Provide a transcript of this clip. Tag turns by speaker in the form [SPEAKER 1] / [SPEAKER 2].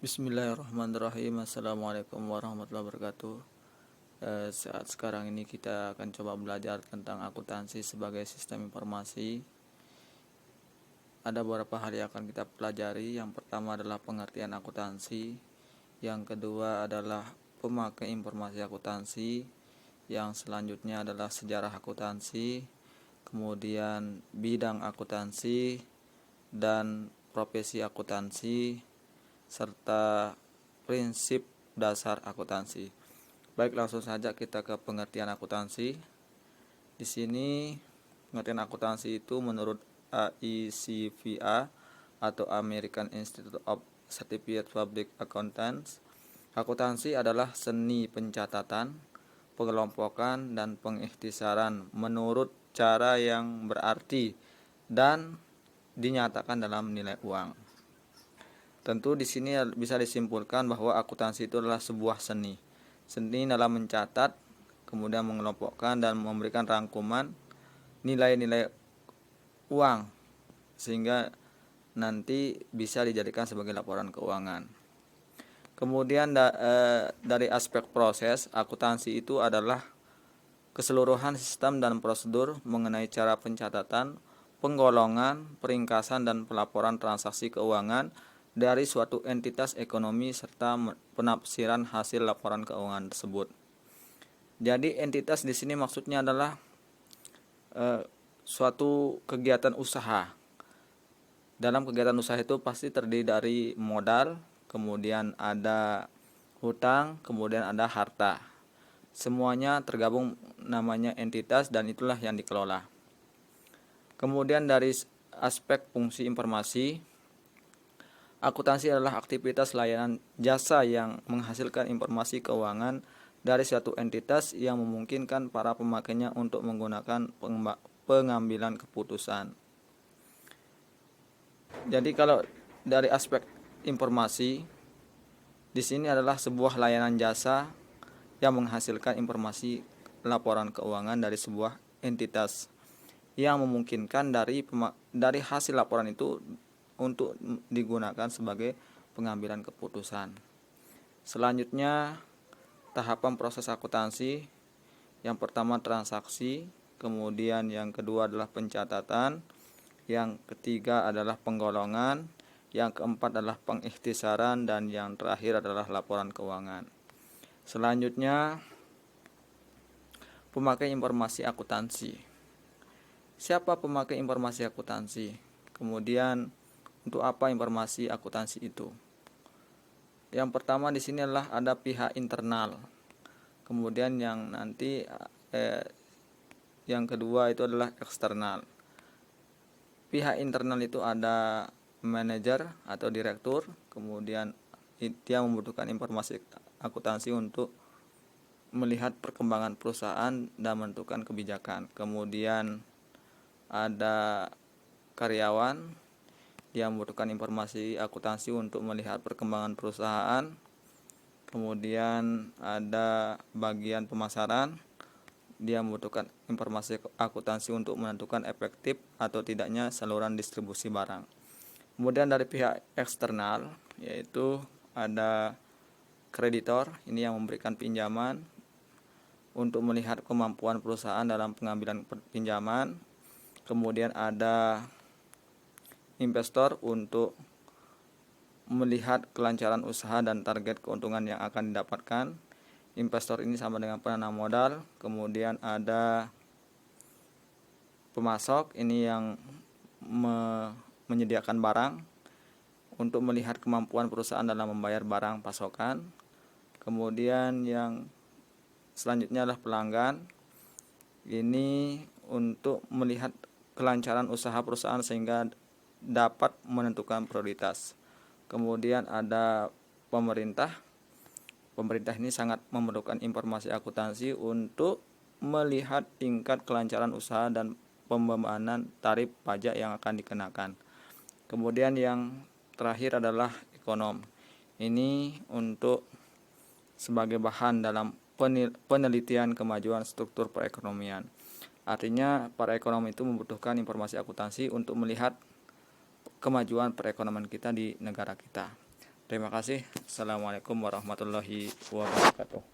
[SPEAKER 1] Bismillahirrahmanirrahim. Assalamualaikum warahmatullahi wabarakatuh. Saat sekarang ini kita akan coba belajar tentang akuntansi sebagai sistem informasi. Ada beberapa hal yang akan kita pelajari. Yang pertama adalah pengertian akuntansi. Yang kedua adalah pemakai informasi akuntansi. Yang selanjutnya adalah sejarah akuntansi. Kemudian bidang akuntansi dan profesi akuntansi, serta prinsip dasar akuntansi. Baik, langsung saja kita ke pengertian akuntansi. Di sini pengertian akuntansi itu menurut AICPA atau American Institute of Certified Public Accountants, akuntansi adalah seni pencatatan, pengelompokan, dan pengikhtisaran menurut cara yang berarti dan dinyatakan dalam nilai uang. Tentu di sini bisa disimpulkan bahwa akuntansi itu adalah sebuah seni. Seni dalam mencatat, kemudian mengelompokkan dan memberikan rangkuman nilai-nilai uang sehingga nanti bisa dijadikan sebagai laporan keuangan. Kemudian dari aspek proses, akuntansi itu adalah keseluruhan sistem dan prosedur mengenai cara pencatatan, penggolongan, peringkasan, dan pelaporan transaksi keuangan dari suatu entitas ekonomi serta penafsiran hasil laporan keuangan tersebut. Jadi entitas di sini maksudnya adalah suatu kegiatan usaha. Dalam kegiatan usaha itu pasti terdiri dari modal, kemudian ada hutang, kemudian ada harta. Semuanya tergabung namanya entitas dan itulah yang dikelola. Kemudian dari aspek fungsi informasi, akuntansi adalah aktivitas layanan jasa yang menghasilkan informasi keuangan dari suatu entitas yang memungkinkan para pemakainya untuk menggunakan pengambilan keputusan. Jadi kalau dari aspek informasi, di sini adalah sebuah layanan jasa yang menghasilkan informasi laporan keuangan dari sebuah entitas yang memungkinkan dari hasil laporan itu untuk digunakan sebagai pengambilan keputusan. Selanjutnya, tahapan proses akuntansi. Yang pertama transaksi, kemudian yang kedua adalah pencatatan, yang ketiga adalah penggolongan, yang keempat adalah pengikhtisaran, dan yang terakhir adalah laporan keuangan. Selanjutnya, pemakai informasi akuntansi. Siapa pemakai informasi akuntansi? Kemudian untuk apa informasi akuntansi itu? Yang pertama di sini adalah ada pihak internal. Kemudian yang kedua itu adalah eksternal. Pihak internal itu ada manajer atau direktur, kemudian dia membutuhkan informasi akuntansi untuk melihat perkembangan perusahaan dan menentukan kebijakan. Kemudian ada karyawan yang membutuhkan informasi akuntansi untuk melihat perkembangan perusahaan. Kemudian ada bagian pemasaran, dia membutuhkan informasi akuntansi untuk menentukan efektif atau tidaknya saluran distribusi barang. Kemudian dari pihak eksternal, yaitu ada kreditor, ini yang memberikan pinjaman untuk melihat kemampuan perusahaan dalam pengambilan pinjaman. Kemudian ada investor untuk melihat kelancaran usaha dan target keuntungan yang akan didapatkan. Investor ini sama dengan penanam modal. Kemudian ada pemasok, ini yang menyediakan barang untuk melihat kemampuan perusahaan dalam membayar barang pasokan. Kemudian yang selanjutnya adalah pelanggan, ini untuk melihat kelancaran usaha perusahaan sehingga dapat menentukan prioritas. Kemudian ada pemerintah. Pemerintah ini sangat memerlukan informasi akuntansi untuk melihat tingkat kelancaran usaha dan pembebanan tarif pajak yang akan dikenakan. Kemudian yang terakhir adalah ekonom. Ini untuk sebagai bahan dalam penelitian kemajuan struktur perekonomian. Artinya para ekonom itu membutuhkan informasi akuntansi untuk melihat kemajuan perekonomian kita di negara kita. Terima kasih. Assalamualaikum warahmatullahi wabarakatuh.